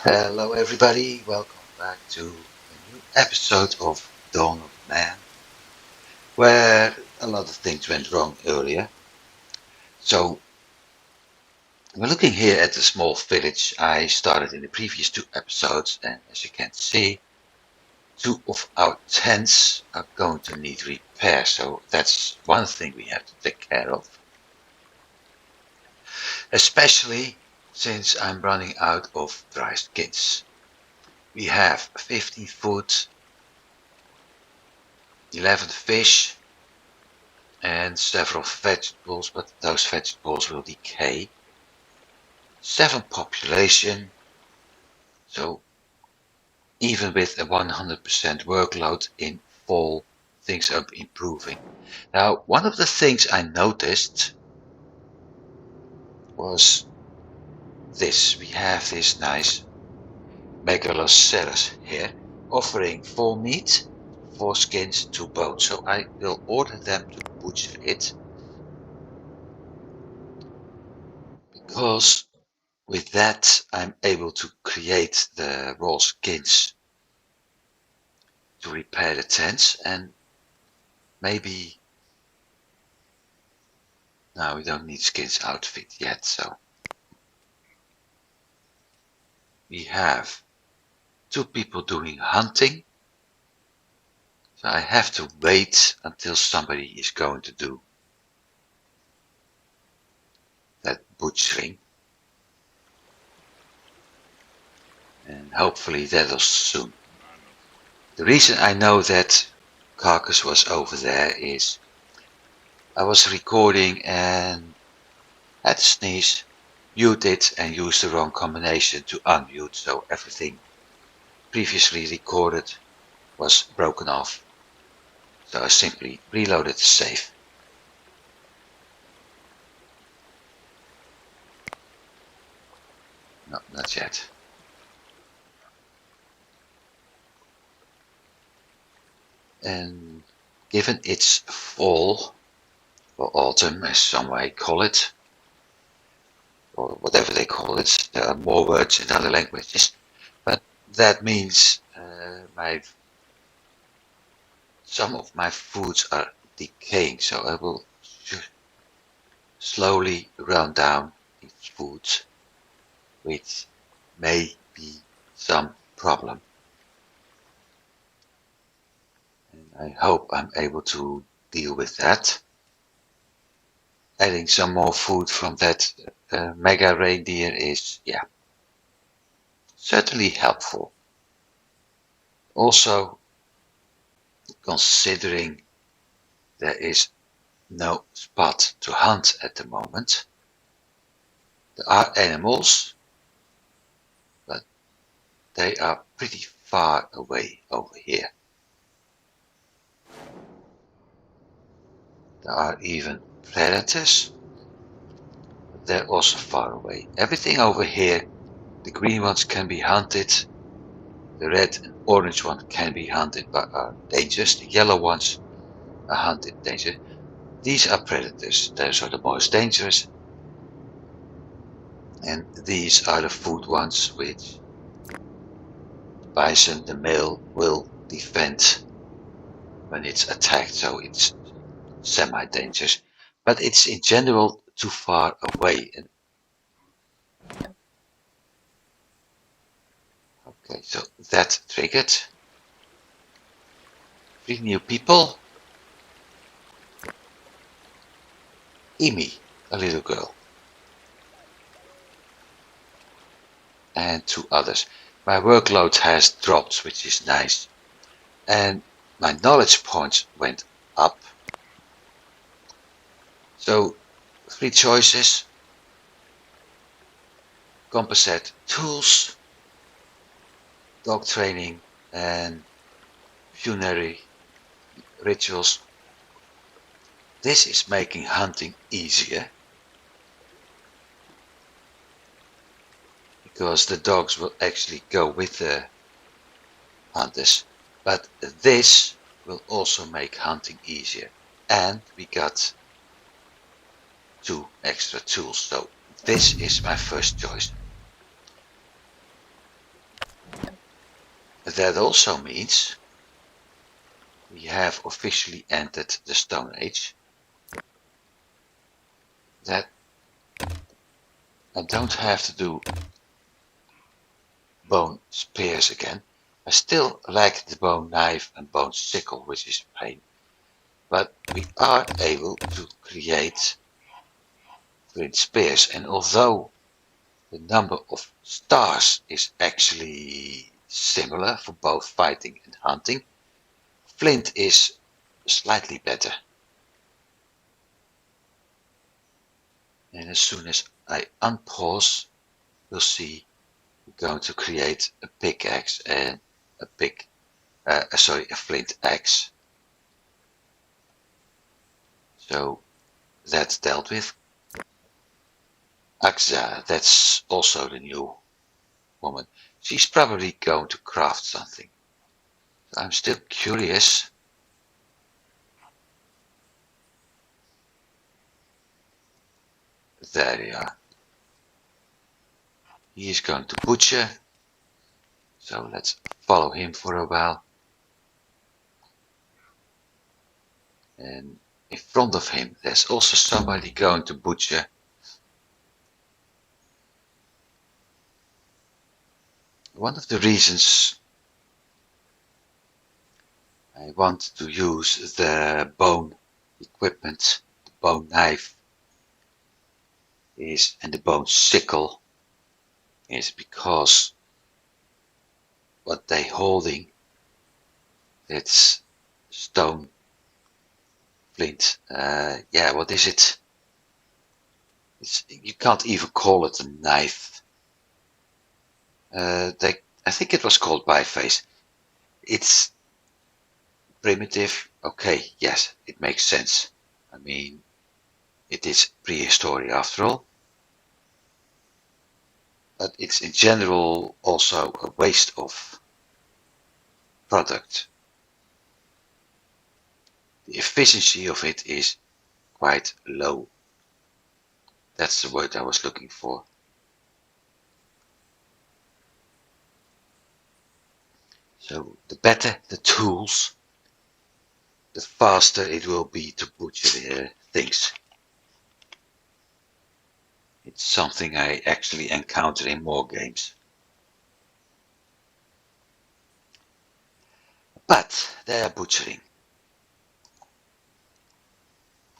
Hello, everybody. Welcome back to a new episode of Dawn of Man, where a lot of things went wrong earlier. So, we're looking here at the small village I started in the previous two episodes, and as you can see, two of our tents are going to need repair. So, that's one thing we have to take care of, especially since I'm running out of dry skins. We have 15 food, 11 fish, and several vegetables, but those vegetables will decay. 7 population, so even with a 100% workload in fall, things are improving. Now, one of the things I noticed was this. We have this nice Megaloceros here, offering 4 meat, 4 skins, 2 bones. So I will order them to butcher it, because with that I'm able to create the raw skins to repair the tents, and maybe now we don't need skins outfit yet. So we have 2 people doing hunting, so I have to wait until somebody is going to do that butchering, and hopefully that'll soon. The reason I know that Carcass was over there is I was recording and had to sneeze, mute it, and use the wrong combination to unmute, so everything previously recorded was broken off. So I simply reloaded the save. No, not yet. And given it's fall, or autumn as some might call it, or whatever they call it, there are more words in other languages, but that means some of my foods are decaying, so I will slowly run down these foods, which may be some problem. And I hope I'm able to deal with that. Adding some more food from that mega reindeer is, certainly helpful. Also, considering there is no spot to hunt at the moment, there are animals, but they are pretty far away over here. There are even predators, but they're also far away. Everything over here, the green ones can be hunted, the red and orange one can be hunted but are dangerous, the yellow ones are hunted dangerous. These are predators, those are the most dangerous, and these are the food ones which the bison, the male, will defend when it's attacked, so it's semi-dangerous, but it's in general too far away. And okay, so that triggered 3 new people. Amy, a little girl, and 2 others. My workload has dropped, which is nice, and my knowledge points went up. So 3 choices: composite tools, dog training, and funerary rituals. This is making hunting easier, because the dogs will actually go with the hunters, but this will also make hunting easier, and we got 2 extra tools, so this is my first choice. That also means we have officially entered the Stone Age. That I don't have to do bone spears again. I still like the bone knife and bone sickle, which is a pain. But we are able to create flint spears, and although the number of stars is actually similar for both fighting and hunting, flint is slightly better. And as soon as I unpause, we'll see we're going to create a pickaxe and a flint axe. So that's dealt with. Axa, that's also the new woman. She's probably going to craft something. I'm still curious. There you are. He is going to butcher. So let's follow him for a while. And in front of him, there's also somebody going to butcher. One of the reasons I want to use the bone equipment, the bone knife and the bone sickle is because what they holding, it's stone flint. Yeah, what is it? You can't even call it a knife. I think it was called biface. It's primitive. Okay, yes, it makes sense. I mean, it is prehistory after all. But it's in general also a waste of product. The efficiency of it is quite low. That's the word I was looking for. So the better the tools, the faster it will be to butcher things. It's something I actually encounter in more games. But they are butchering.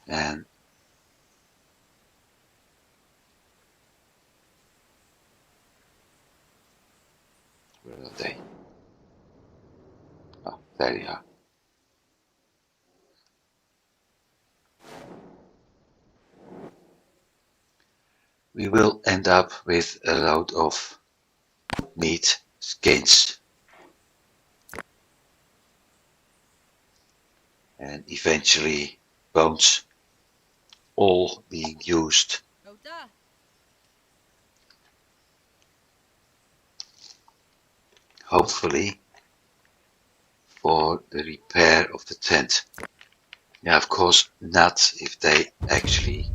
And where are they? Oh, there you are. We will end up with a load of meat, skins, and eventually bones, all being used hopefully for the repair of the tent. Yeah, of course not if they actually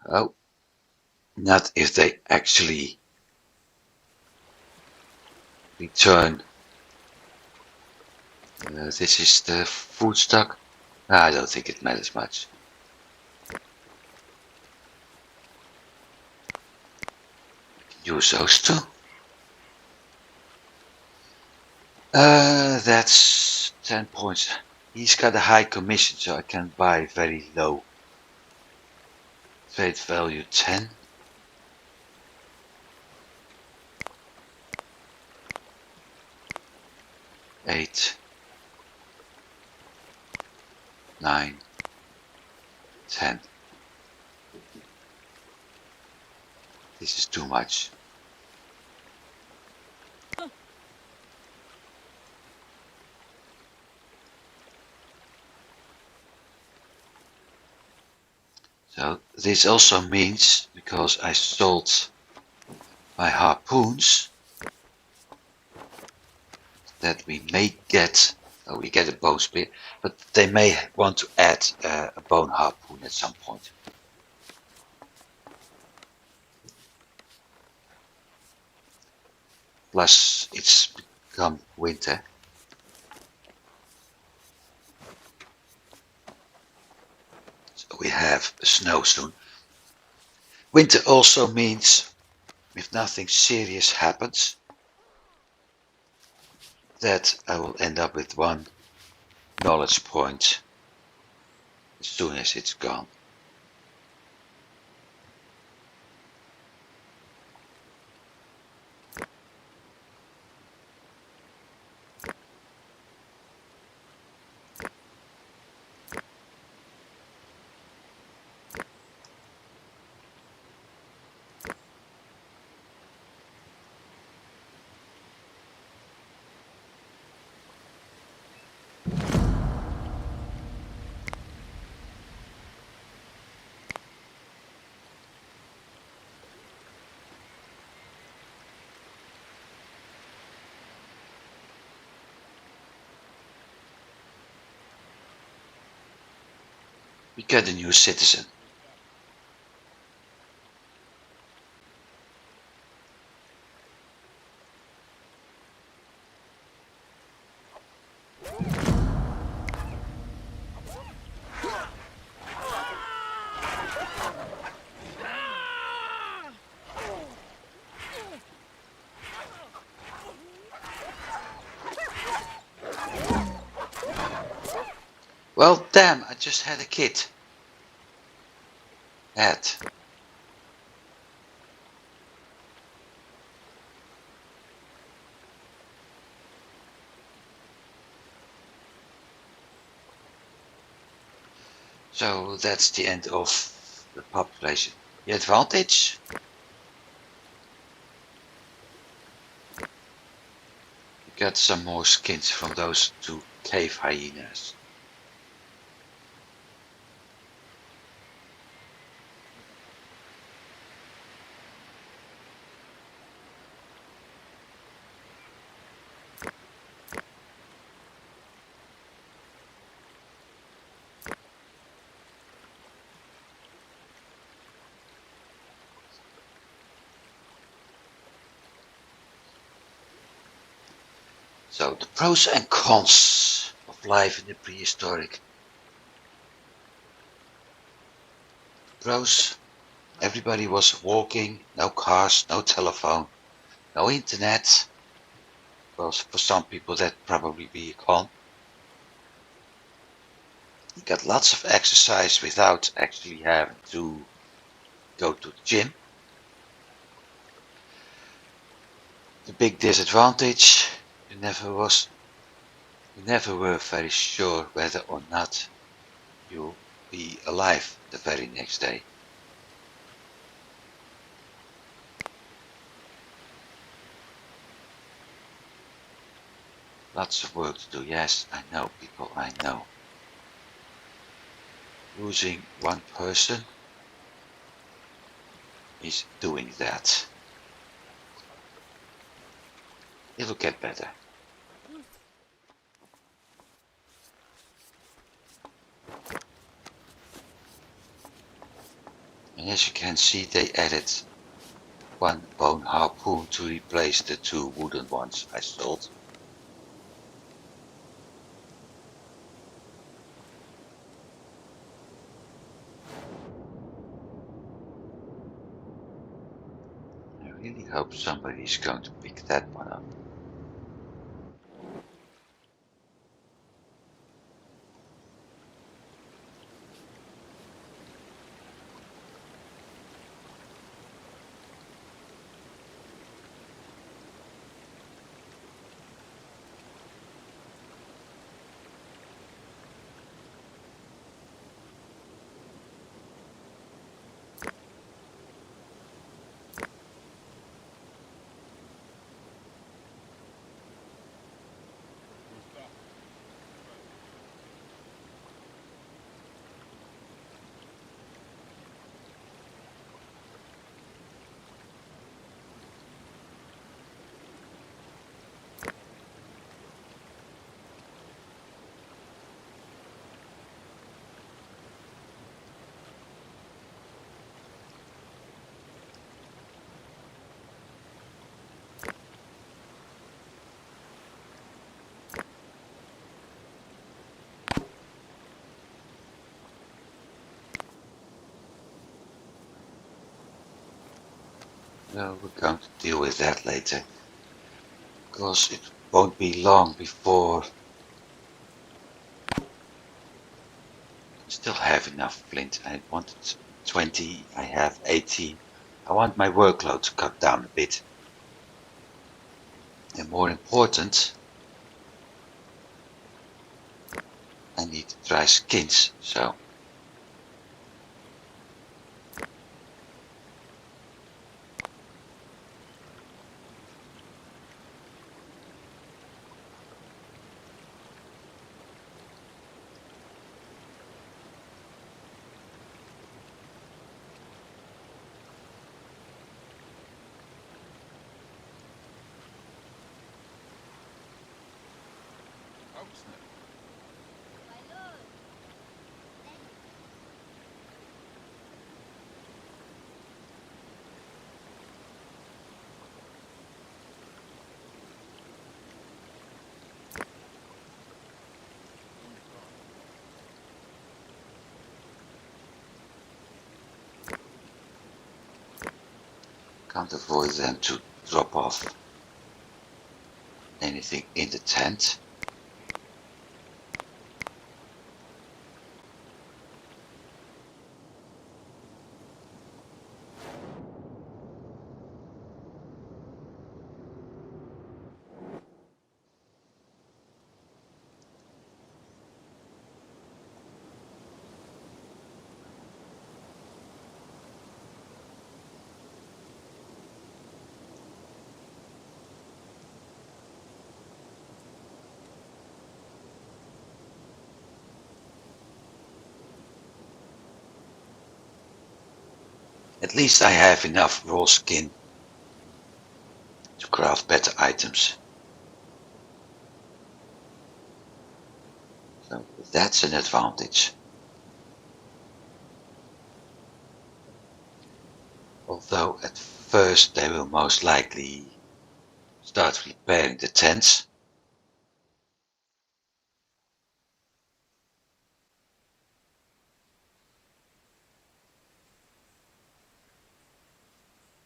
oh, not if they actually return. This is the food stock. I don't think it matters much. Use those two. That's 10 points. He's got a high commission, so I can buy very low. Trade value 10. 8. 9. 10. This is too much. So this also means, because I sold my harpoons, that we may get We get a bone spear, but they may want to add a bone harpoon at some point. Plus, it's become winter. So we have snow soon. Winter also means if nothing serious happens, that I will end up with one knowledge point as soon as it's gone. We get a new citizen. Well, damn, I just had a kid. Ed. So that's the end of the population. The advantage? You get some more skins from those two cave hyenas. So the pros and cons of life in the prehistoric. Pros, everybody was walking, no cars, no telephone, no internet. Well, for some people that probably be a con. You got lots of exercise without actually having to go to the gym. The big disadvantage, you never were very sure whether or not you'll be alive the very next day. Lots of work to do, yes, I know, people, I know. Losing one person is doing that. It'll get better. And as you can see, they added one bone harpoon to replace the two wooden ones I sold. I really hope somebody's going to pick that one up. Well, we're going to deal with that later, because it won't be long before I still have enough flint. I wanted 20, I have 18. I want my workload to cut down a bit. And more important, I need dry skins, so can't avoid them to drop off anything in the tent. At least I have enough raw skin to craft better items. So that's an advantage. Although at first they will most likely start repairing the tents.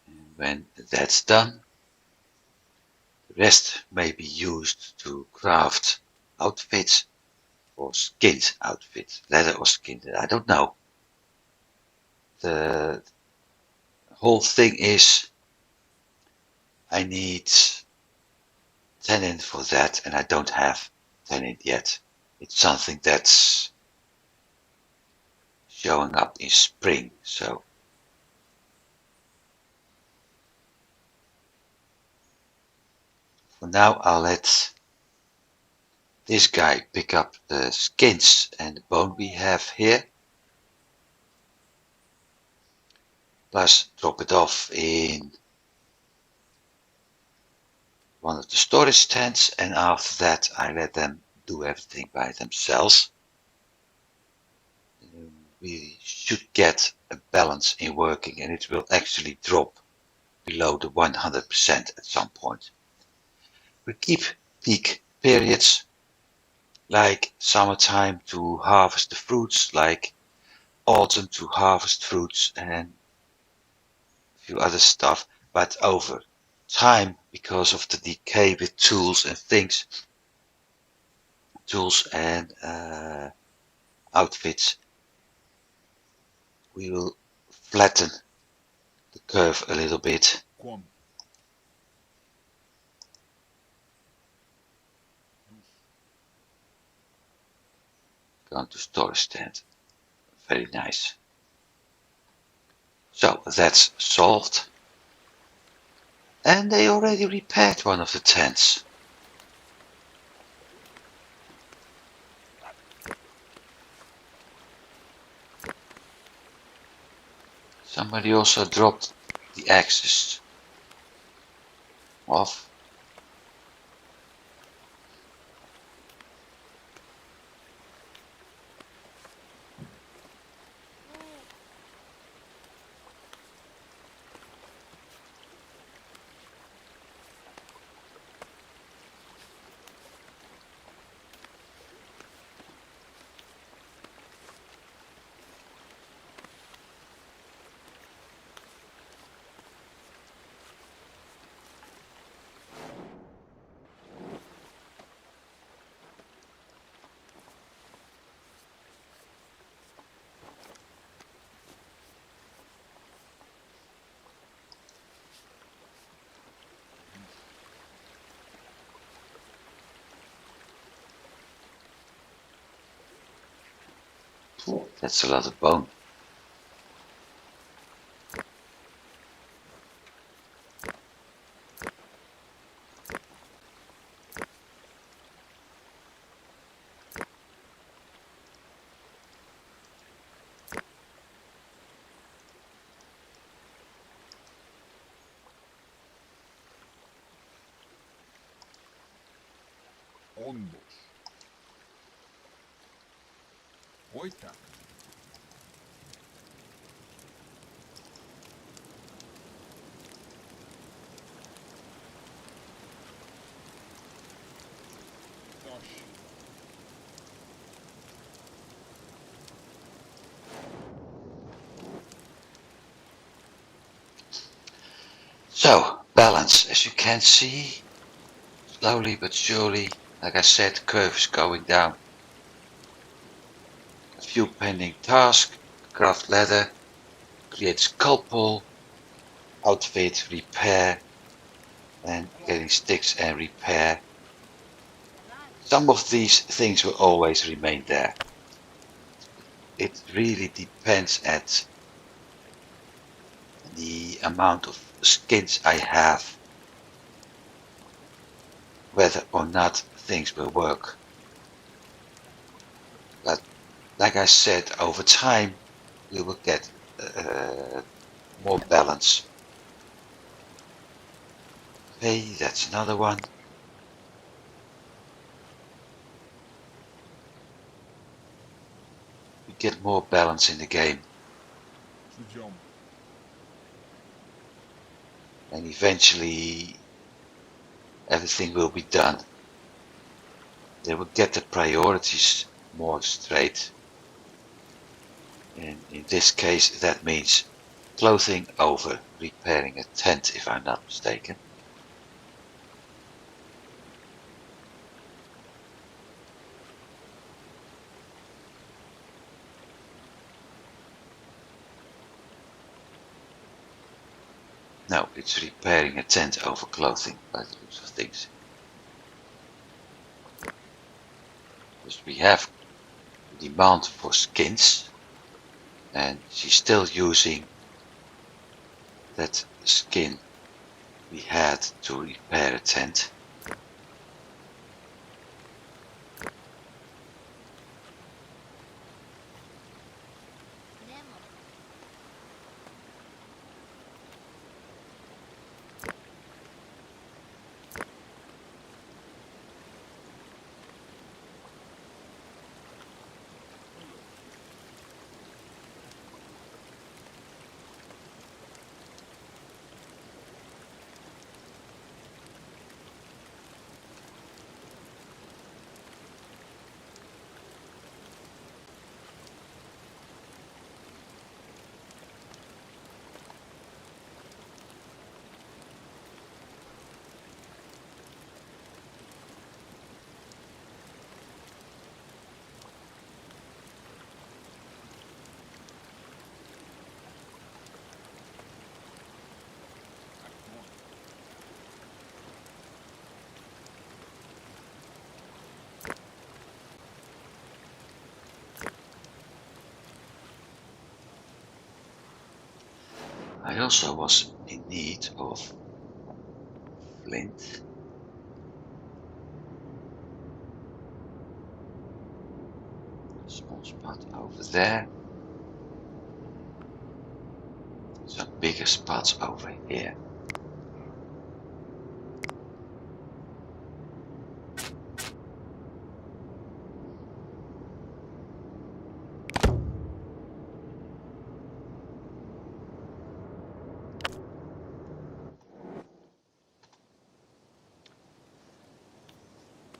And when that's done, the rest may be used to craft outfits or skinned outfits, leather or skin. I don't know. The whole thing is I need tannin for that, and I don't have tannin yet. It's something that's showing up in spring, so for now I'll let this guy pick up the skins and the bone we have here, plus drop it off in one of the storage tents, and after that I let them do everything by themselves. We should get a balance in working, and it will actually drop below the 100% at some point. We keep peak periods like summertime to harvest the fruits, like autumn to harvest fruits, and a few other stuff. But over time, because of the decay with tools and things, tools and outfits, we will flatten the curve a little bit. Going to storage stand. Very nice. So that's solved. And they already repaired one of the tents. Somebody also dropped the axes off. That's a lot of bone. Ondos. Hoita. Tosh. So, balance. As you can see, slowly but surely, like I said, the curve is going down. A few pending tasks, craft ladder, create scalpel, outfit, repair, and getting sticks and repair. Some of these things will always remain there. It really depends at the amount of skins I have, whether or not things will work. But like I said, over time, we will get more balance. Okay, that's another one. We get more balance in the game, Sujom. and eventually everything will be done. They will get the priorities more straight. And in this case, that means clothing over repairing a tent, if I'm not mistaken. No, it's repairing a tent over clothing, by the looks of things. Because we have demand for skins, and she's still using that skin we had to repair a tent. I also was in need of flint. Small spot over there. Some bigger spots over here.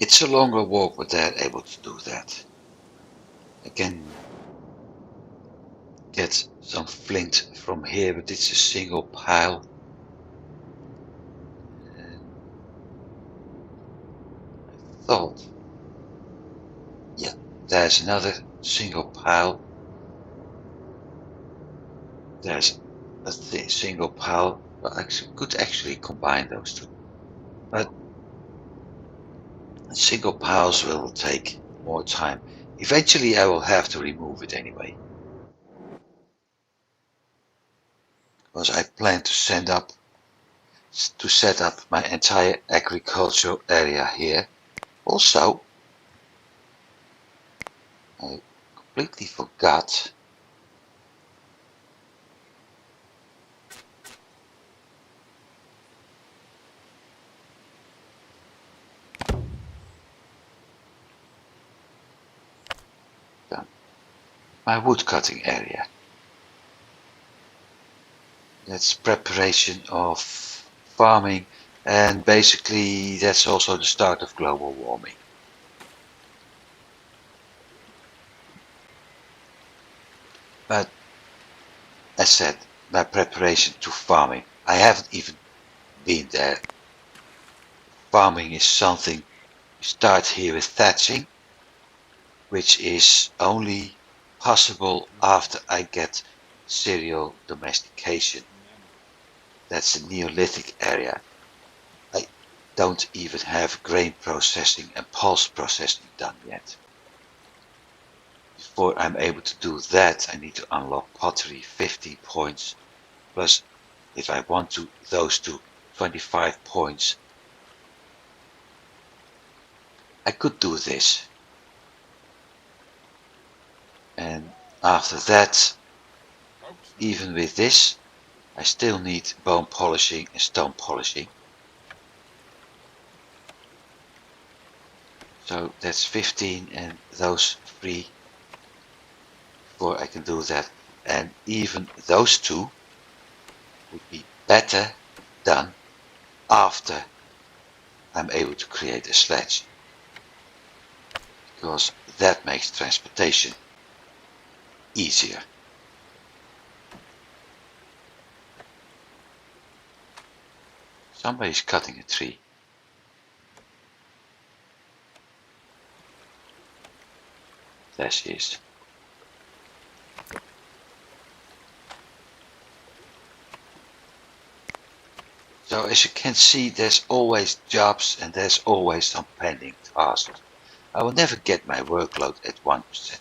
It's a longer walk, but they're able to do that. I can get some flint from here, but it's a single pile. And I thought, yeah, there's another single pile. There's a single pile. Well, I could actually combine those two. But single piles will take more time. Eventually I will have to remove it anyway. Because I plan to set up my entire agricultural area here. Also, I completely forgot my wood cutting area. That's preparation of farming, and basically that's also the start of global warming. But as said, my preparation to farming, I haven't even been there. Farming is something you start here with thatching, which is only possible after I get cereal domestication. That's the Neolithic area. I don't even have grain processing and pulse processing done yet. Before I'm able to do that, I need to unlock pottery 50 points, plus if I want to, those to 25 points. I could do this. And after that, even with this, I still need bone polishing and stone polishing. So that's 15 and those 3 before I can do that. And even those 2 would be better done after I'm able to create a sledge. Because that makes transportation easier. Somebody's cutting a tree. There she is. So as you can see, there's always jobs and there's always some pending tasks. I will never get my workload at 1%.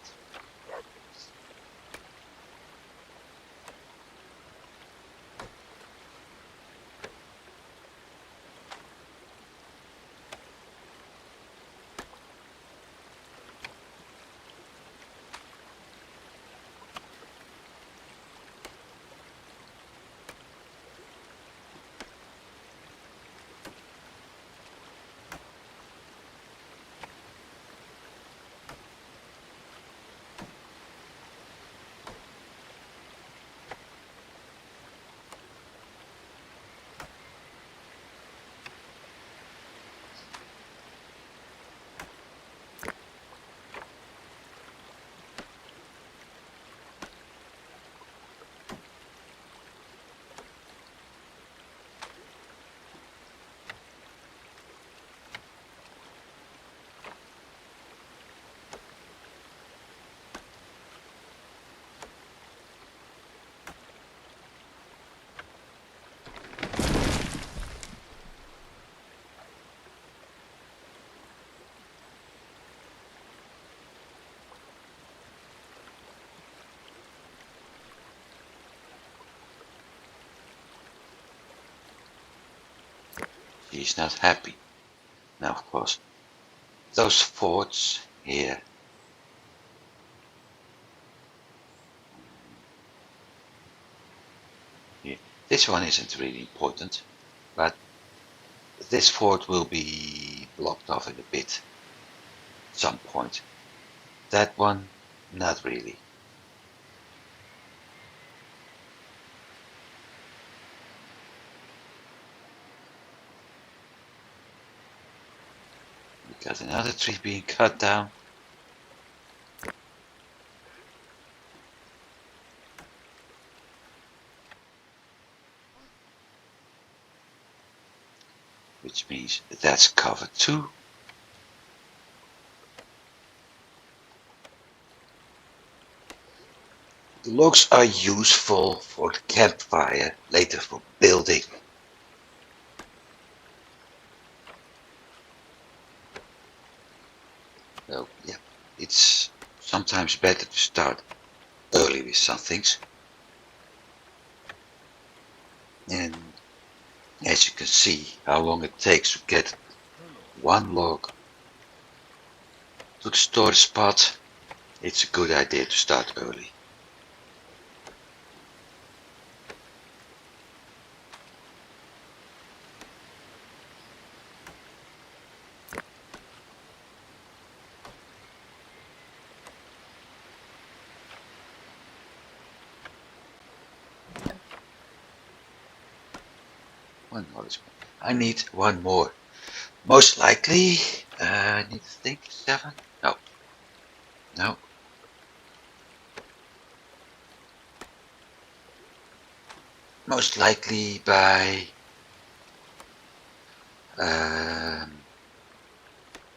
She's not happy. Now of course, those forts here. Here. This one isn't really important, but this fort will be blocked off in a bit at some point. That one, not really. We got another tree being cut down. Which means that's covered too. The logs are useful for the campfire, later for building. So yeah, it's sometimes better to start early with some things. And as you can see how long it takes to get Hello. one log to the storage spot, it's a good idea to start early. One more. I need one more. Most likely, I need to think 7. No, no. Most likely by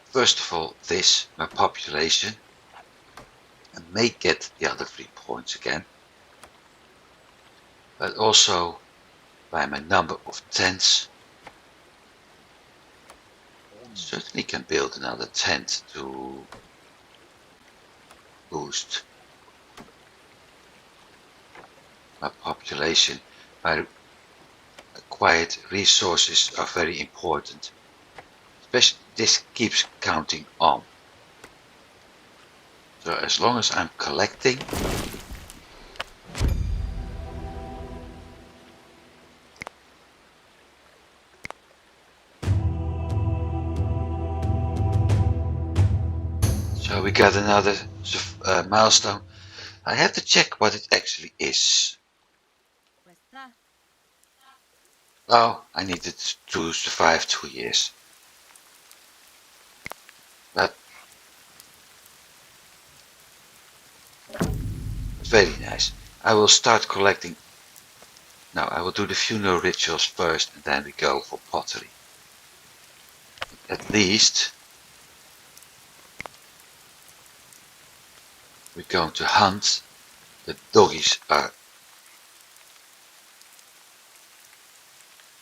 first of all this, my population. I may get the other 3 points again, but also by my number of tents. On. Certainly can build another tent to boost my population. My acquired resources are very important. Especially this keeps counting on. So as long as I'm collecting, so we got another milestone. I have to check what it actually is. Oh, I needed to survive 2 years. But very nice. I will start collecting. No, I will do the funeral rituals first and then we go for pottery. At least we're going to hunt. The doggies are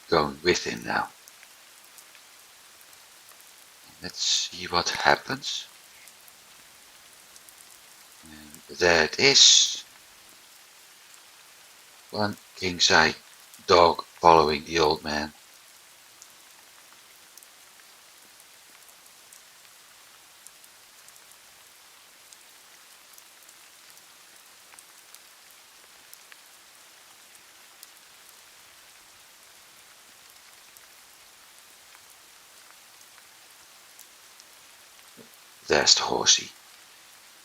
going with him now. Let's see what happens. And there it is. One king-size dog following the old man. There's the horsey.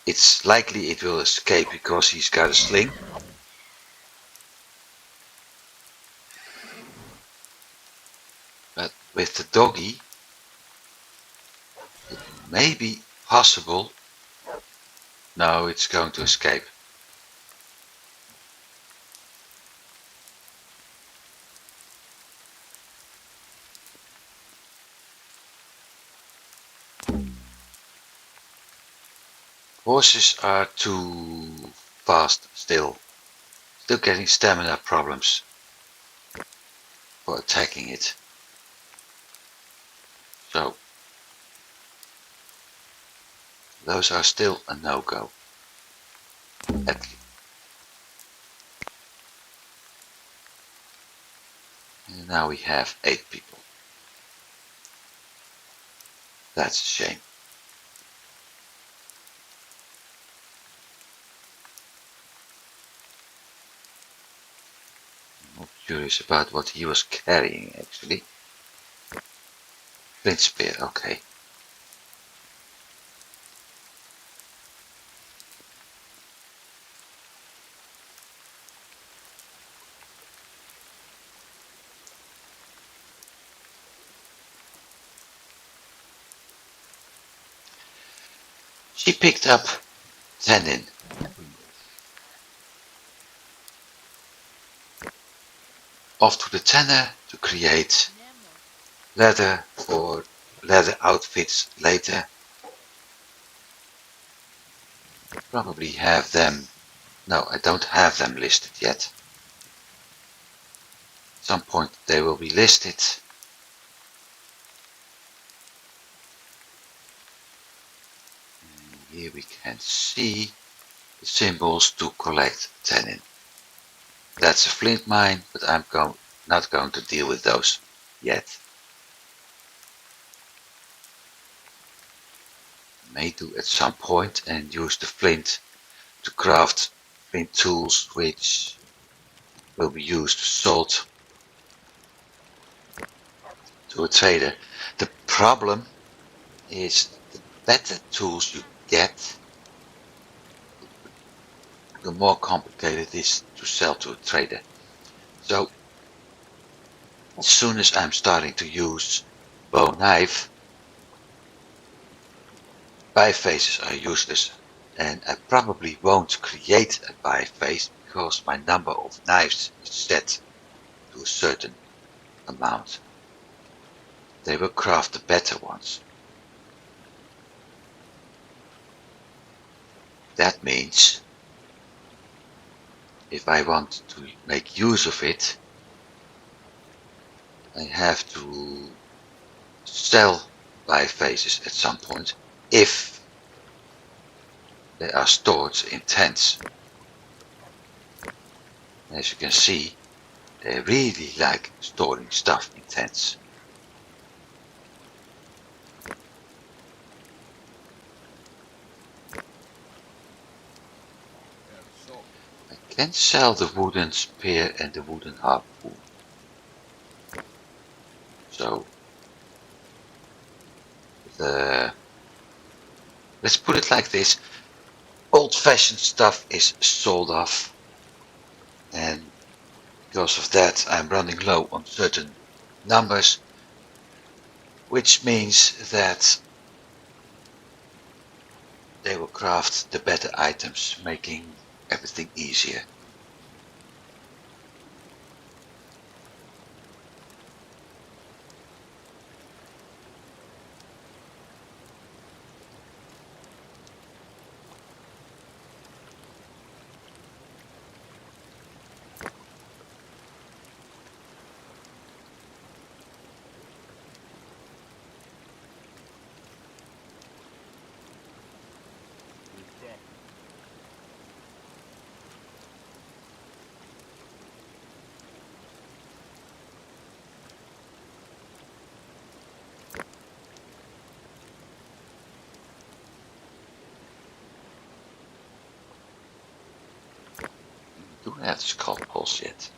It's likely it will escape because he's got a sling. But with the doggy, it may be possible. No, it's going to escape. Horses are too fast still. Still getting stamina problems for attacking it. So those are still a no-go. At least. And now we have 8 people. That's a shame. I'm more curious about what he was carrying actually. Flint spear, okay. She picked up tannin. Off to the tanner to create leather or leather outfits later. Probably have them. No, I don't have them listed yet. At some point they will be listed. here we can see the symbols to collect tannin. That's a flint mine, but I'm not going to deal with those yet. May do at some point and use the flint to craft flint tools which will be used to sold to a trader. The problem is the better tools you get, the more complicated it is to sell to a trader. So as soon as I'm starting to use bow knife, bifaces are useless, and I probably won't create a biface because my number of knives is set to a certain amount. They will craft the better ones. That means if I want to make use of it, I have to sell bifaces at some point if they are stored in tents. As you can see, they really like storing stuff in tents. So, I can sell the wooden spear and the wooden harpoon. So let's put it like this. Old-fashioned stuff is sold off, and because of that I'm running low on certain numbers, which means that they will craft the better items, making everything easier. good. Do I have the skull pulse yet?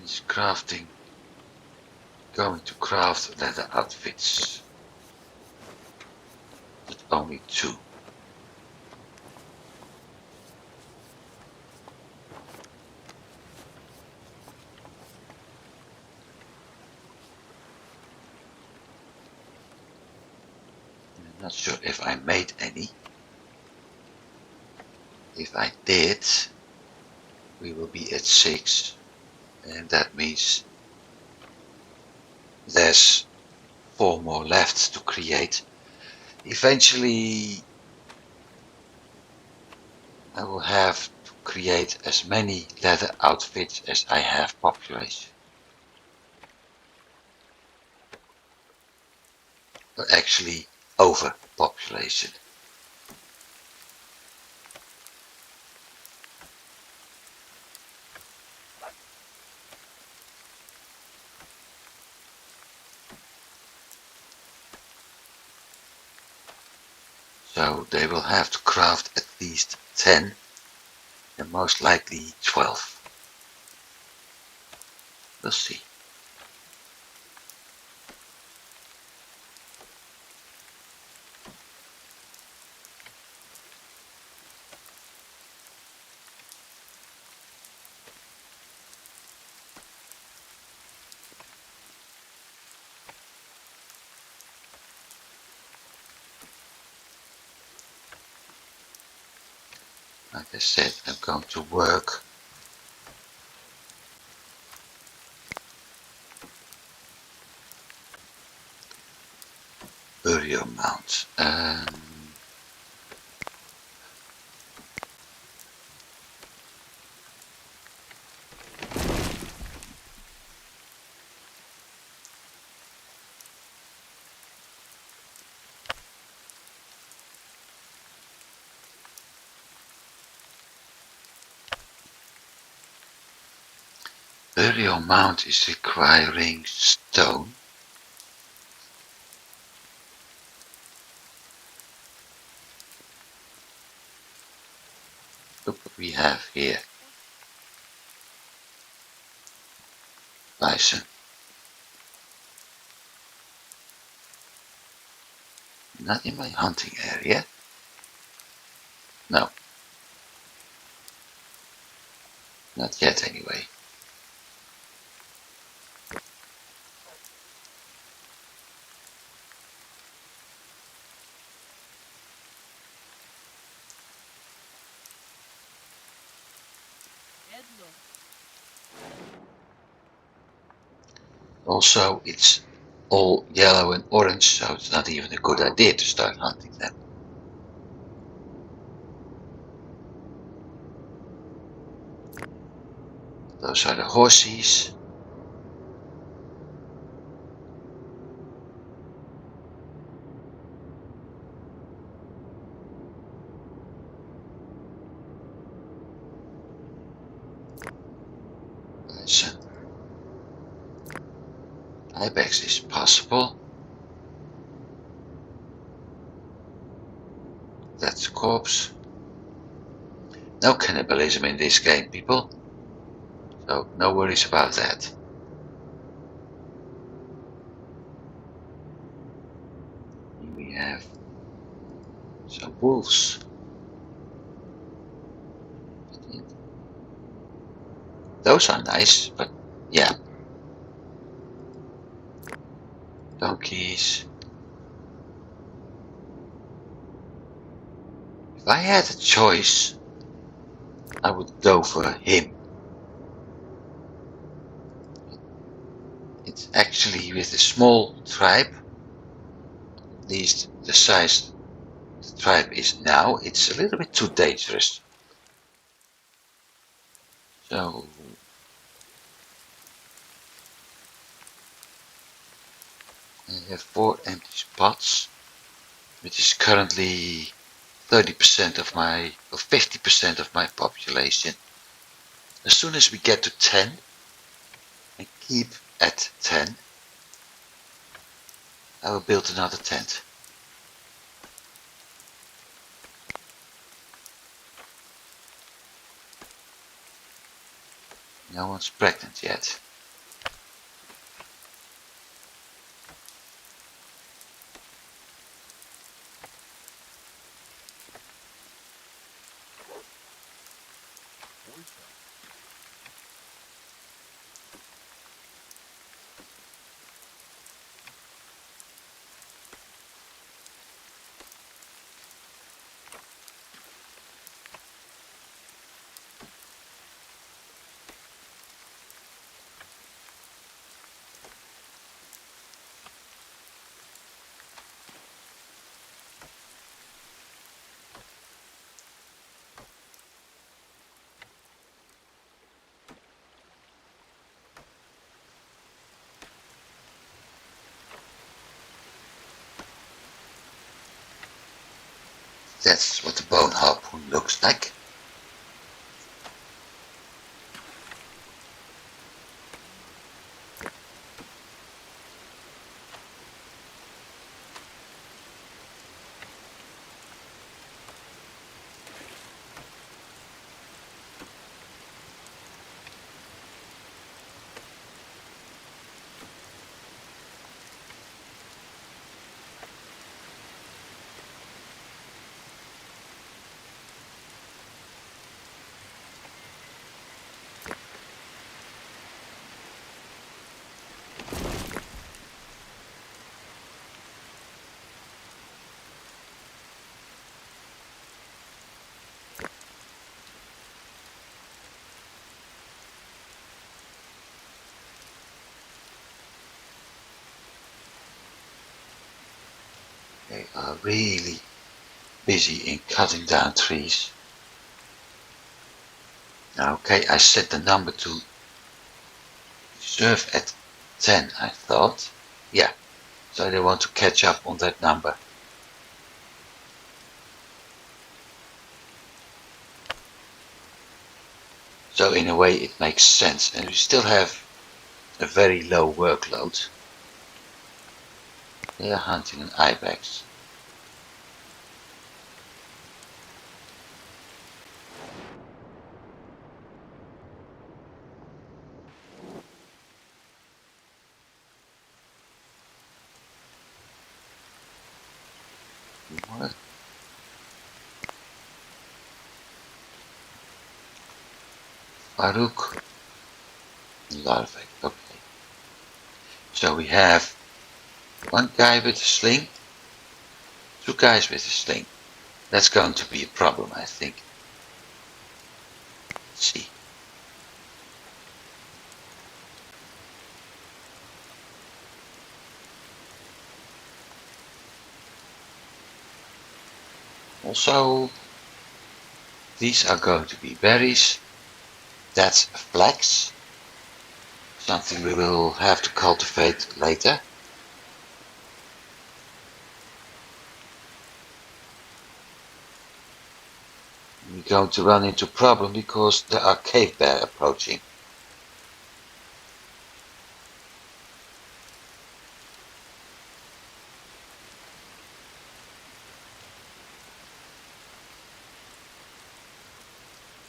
He's going to craft leather outfits, but only two. I'm not sure if I made any. If I did, we will be at 6, and that means there's 4 more left to create. Eventually, I will have to create as many leather outfits as I have population. Or actually, overpopulation. So they will have to craft at least 10 and most likely 12. We'll see. Like I said, I'm going to work burial mounds. burial mound is requiring stone. Look what we have here. Bison. Not in my hunting area. No. Not yet anyway. Also, it's all yellow and orange, so it's not even a good idea to start hunting them. Those are the horses. Bison. Ibex is possible. That's a corpse. No cannibalism in this game, people. So no worries about that. Here we have some wolves. Those are nice, but yeah. Donkeys. If I had a choice, I would go for him. It's actually with a small tribe, at least the size the tribe is now, it's a little bit too dangerous. So I have 4 empty spots, which is currently 30% of my, or 50% of my population. As soon as we get to 10 and keep at 10, I will build another tent. No one's pregnant yet. That's what the bone harpoon looks like. They are really busy in cutting down trees. Okay, I set the number to serve at 10, I thought. Yeah, so they want to catch up on that number. So in a way it makes sense, and we still have a very low workload. They are hunting an ibex. What? Farouk. Larvae. Okay. So we have one guy with a sling, two guys with a sling. That's going to be a problem, I think. Let's see. Also, these are going to be berries. That's flax. Something we will have to cultivate later. We're going to run into a problem because there are cave bear approaching.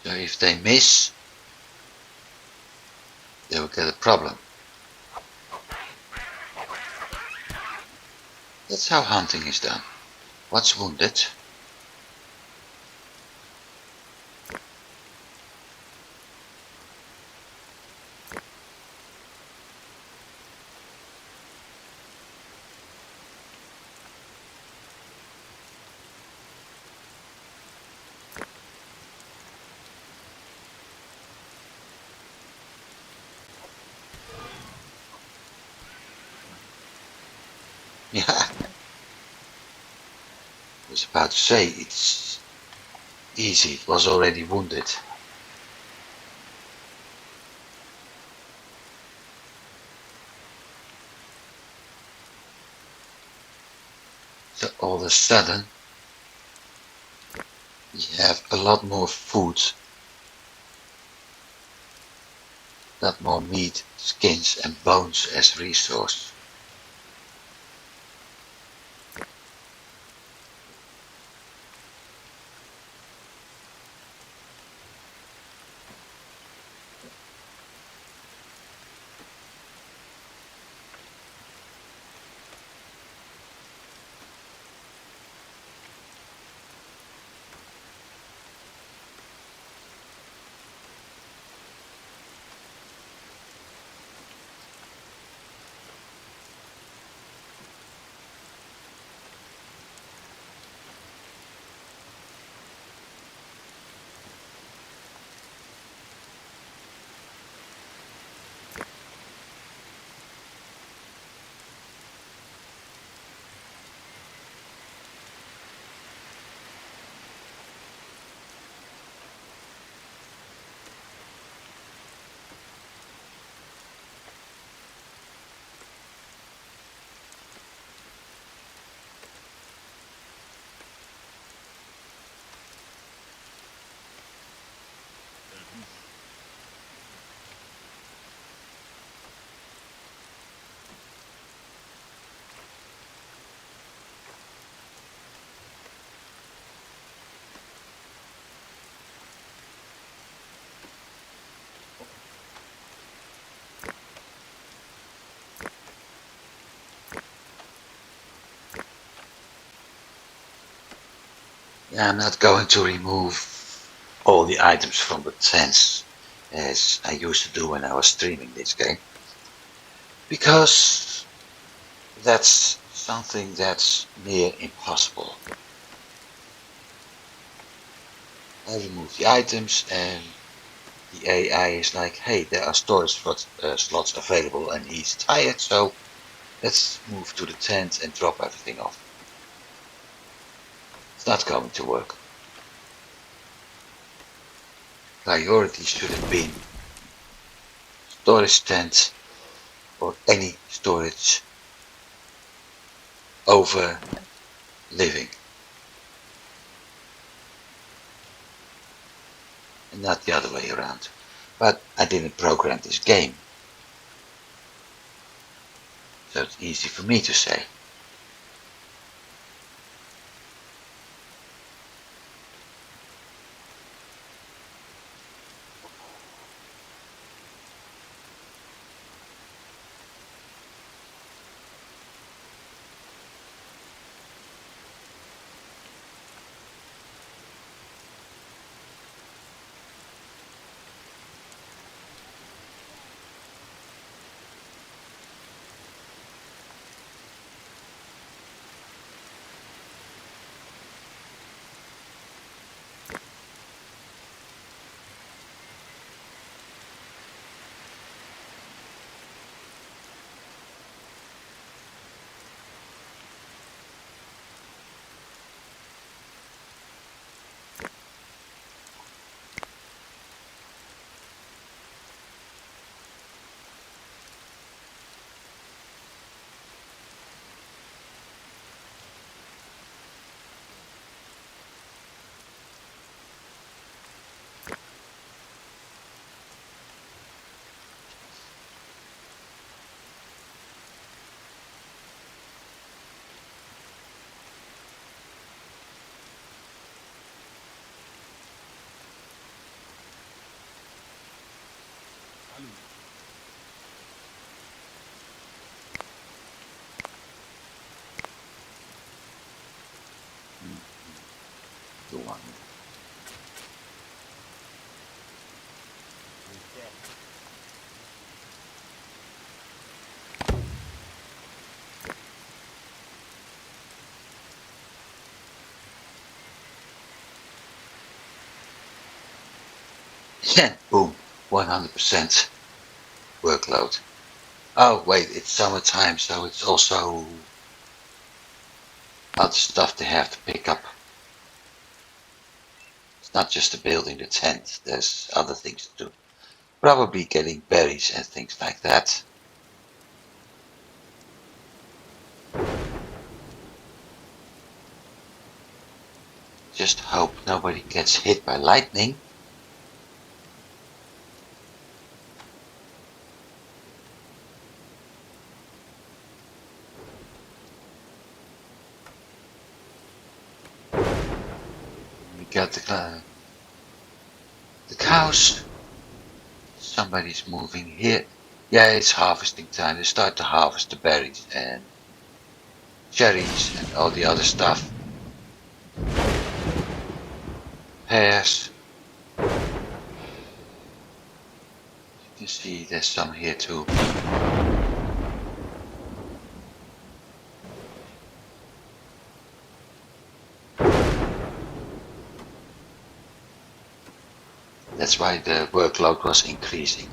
So if they miss, they will get a problem. That's how hunting is done. What's wounded? Yeah, I was about to say it's easy. It was already wounded. So all of a sudden, you have a lot more food, a lot more meat, skins and bones as resource. Yeah, I'm not going to remove all the items from the tents as I used to do when I was streaming this game, because that's something that's near impossible. I remove the items and the AI is like, hey, there are storage slots available and he's tired, so let's move to the tent and drop everything off. It's not going to work. Priority should have been storage tent or any storage over living, and not the other way around. But I didn't program this game, so it's easy for me to say. Hallo. The one. Who's dead? Yeah, boom, 100% workload. Oh wait, it's summertime, so it's also other stuff they have to pick up. It's not just the building, the tent. There's other things to do. Probably getting berries and things like that. Just hope nobody gets hit by lightning. We got the cows. Somebody's moving here. Yeah, it's harvesting time. They start to harvest the berries and cherries and all the other stuff. Pears. You can see there's some here too. That's why the workload was increasing.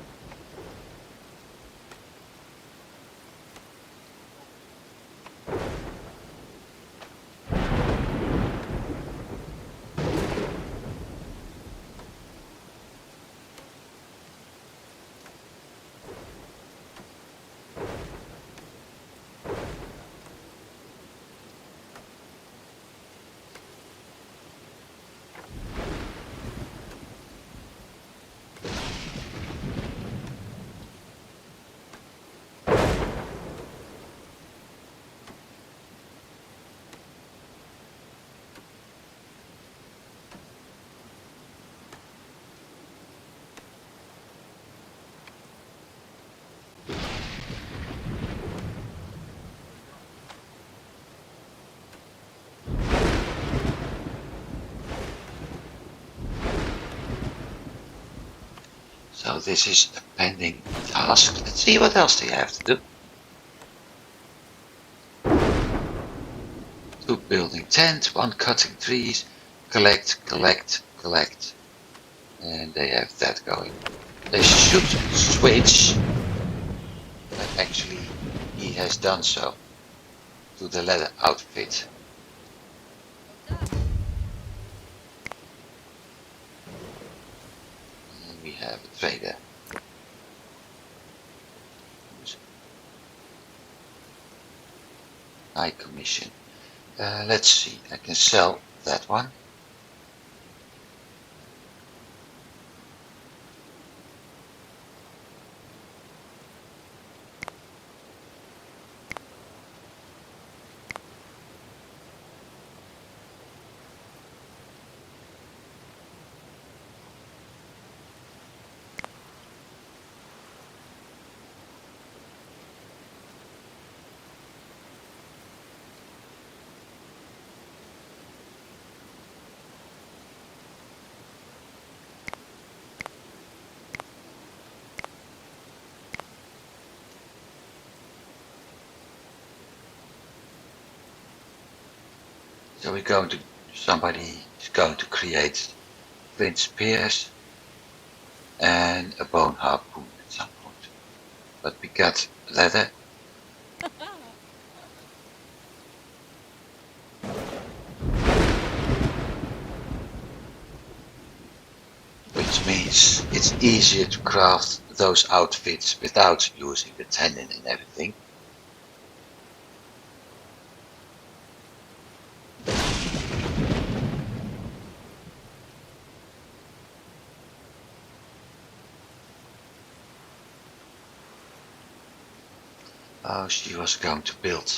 So this is a pending task. Let's see what else they have to do. Two building tent, one cutting trees, collect, collect, collect. And they have that going. They should switch, but actually he has done so, to the leather outfit. And we have a trader. High commission. Let's see, I can sell that one. So somebody is going to create flint spears and a bone harpoon at some point. But we got leather, which means it's easier to craft those outfits without using the tannin and everything. Oh, she was going to build.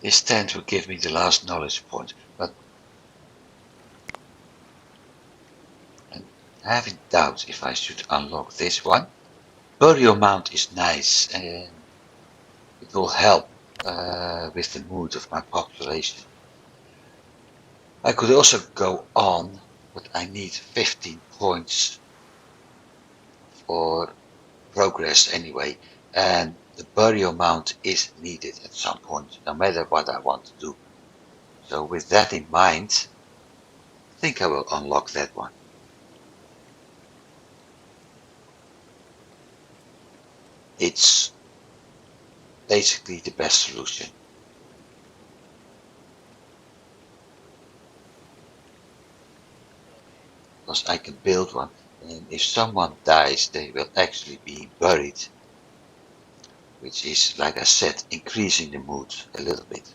This tent will give me the last knowledge point, but I'm having doubts if I should unlock this one. Burial Mount is nice and it will help with the mood of my population. I could also go on, but I need 15 points for progress anyway, and the burial mount is needed at some point, no matter what I want to do. So with that in mind, I think I will unlock that one. It's basically the best solution. Because I can build one, and if someone dies, they will actually be buried, which is, like I said, increasing the mood a little bit.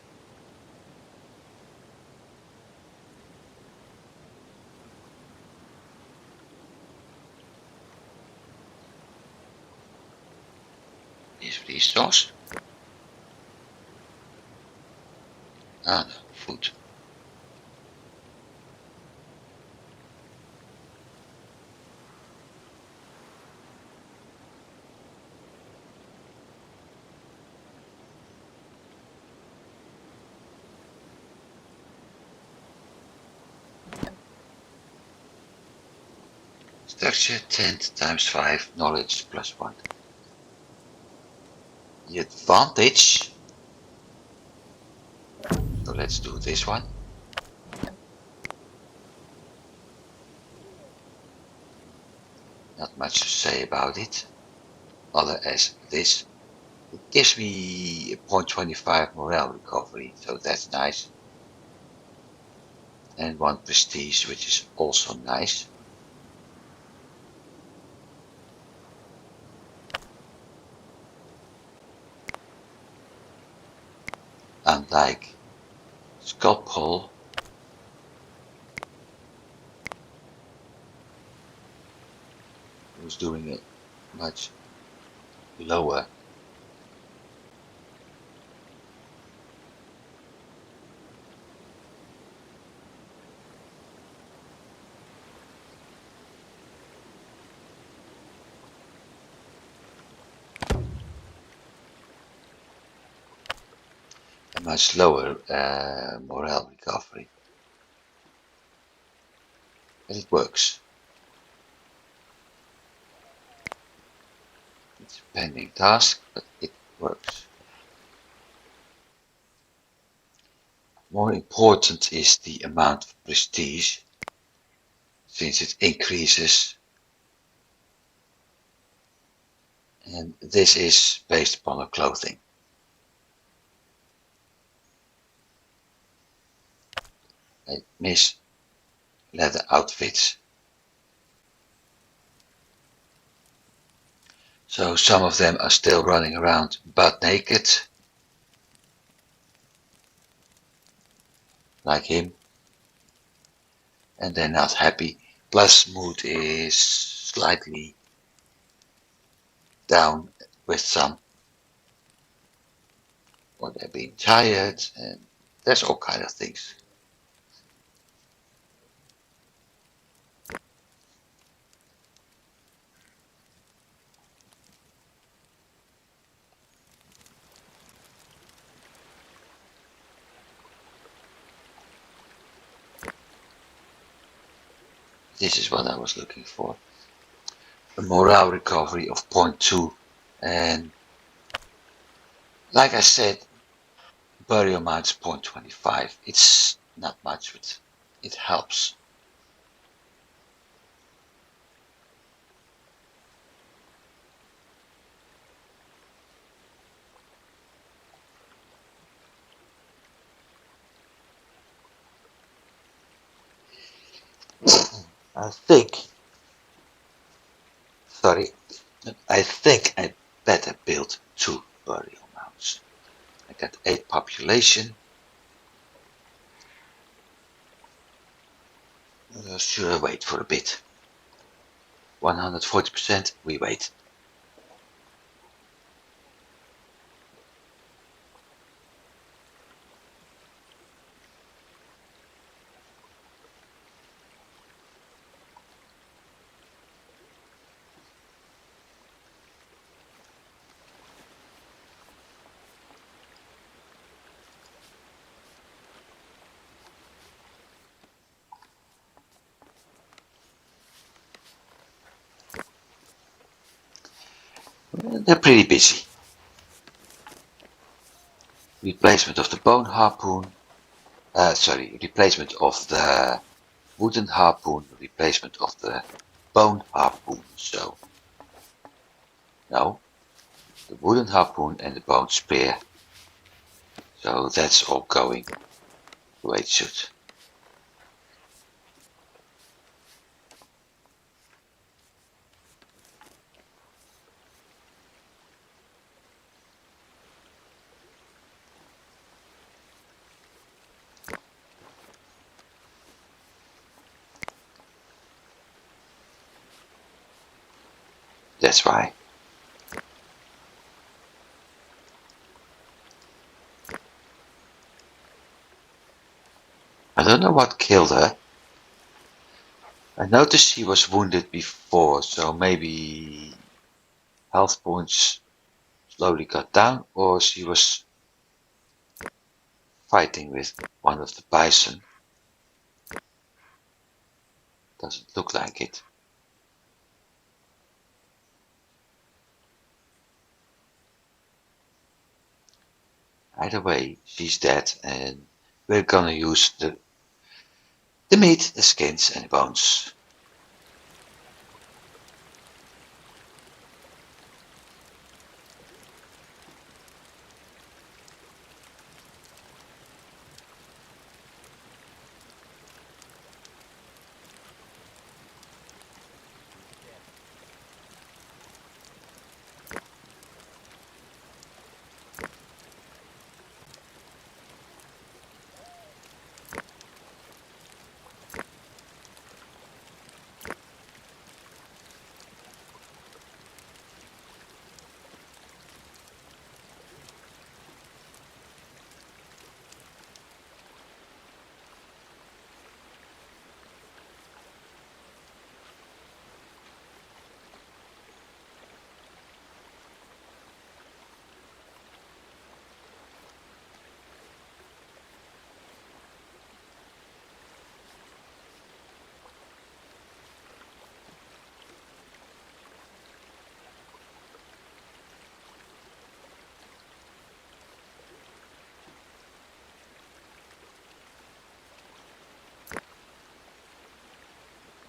Is resource? Ah, no, food. Structure 10 times 5, knowledge plus 1. The advantage, so let's do this one. Not much to say about it, other as this. It gives me a 0.25 morale recovery, so that's nice. And 1 prestige, which is also nice. Unlike Sculpole, who's doing it much lower. A much lower morale recovery. But it works. It's a pending task, but it works. More important is the amount of prestige, since it increases, and this is based upon the clothing. I miss leather outfits. So some of them are still running around butt naked, like him, and they're not happy. Plus mood is slightly down with some, or they're being tired, and there's all kind of things. This is what I was looking for. A morale recovery of point 0.2. And like I said, burial amount is 0.25. It's not much, but it helps. I think, sorry, I think I better build 2 burial mounds. I got 8 population. Should I wait for a bit? 140%, we wait. They're pretty busy. Replacement of the bone harpoon. Replacement of the wooden harpoon. Replacement of the bone harpoon. So, no, the wooden harpoon and the bone spear. So that's all going the way it should. That's why. I don't know what killed her. I noticed she was wounded before, so maybe health points slowly got down, or she was fighting with one of the bison. Doesn't look like it. Either way, she's dead, and we're gonna use the meat, the skins, and the bones. Dead.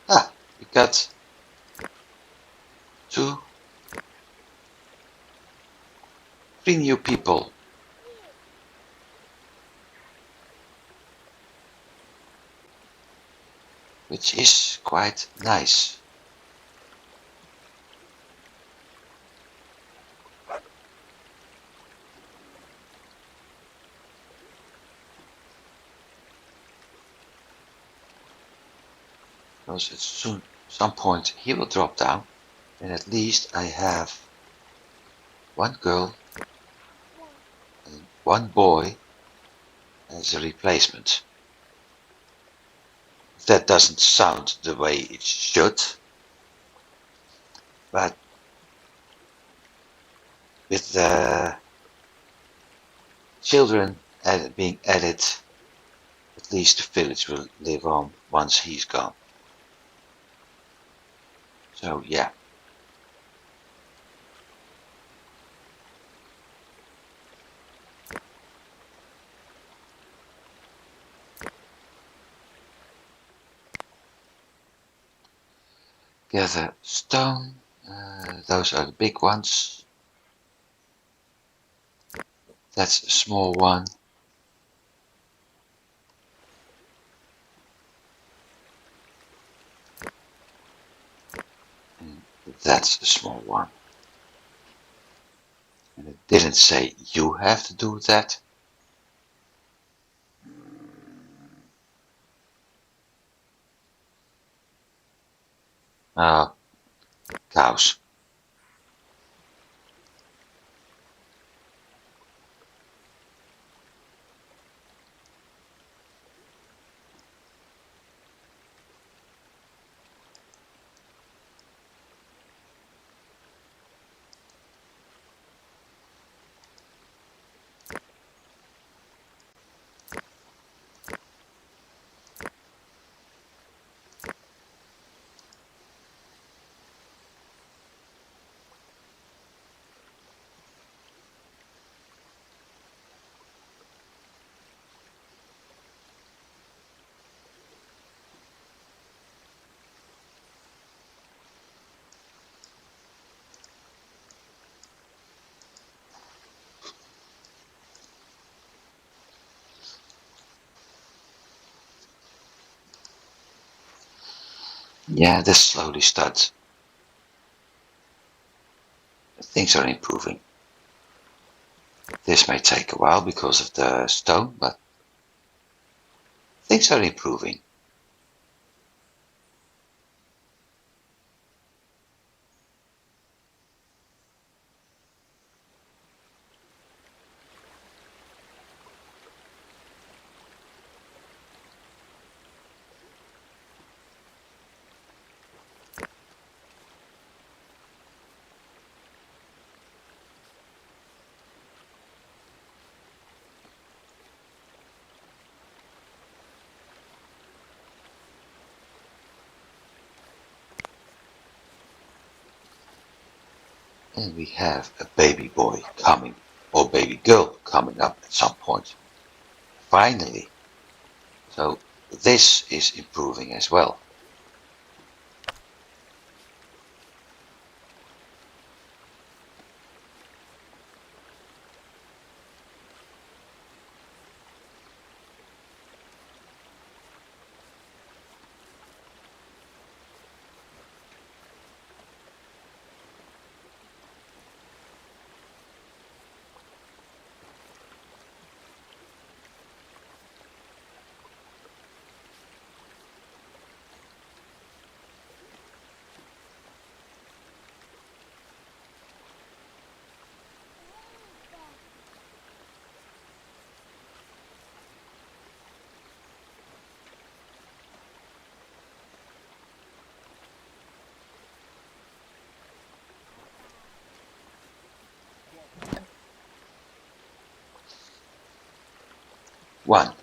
Ah, we got 2, 3 new people. Which is quite nice. because at some point he will drop down, and at least I have one girl and one boy as a replacement. That doesn't sound the way it should, but with the children being added, at least the village will live on once he's gone. So yeah, gather stone. Those are the big ones. That's a small one. And that's a small one. And it didn't say you have to do that. Ah, cows. Yeah, this slowly starts. Things are improving. This may take a while because of the stone, but things are improving. And we have a baby boy coming, or baby girl coming up at some point. Finally. So this is improving as well. One.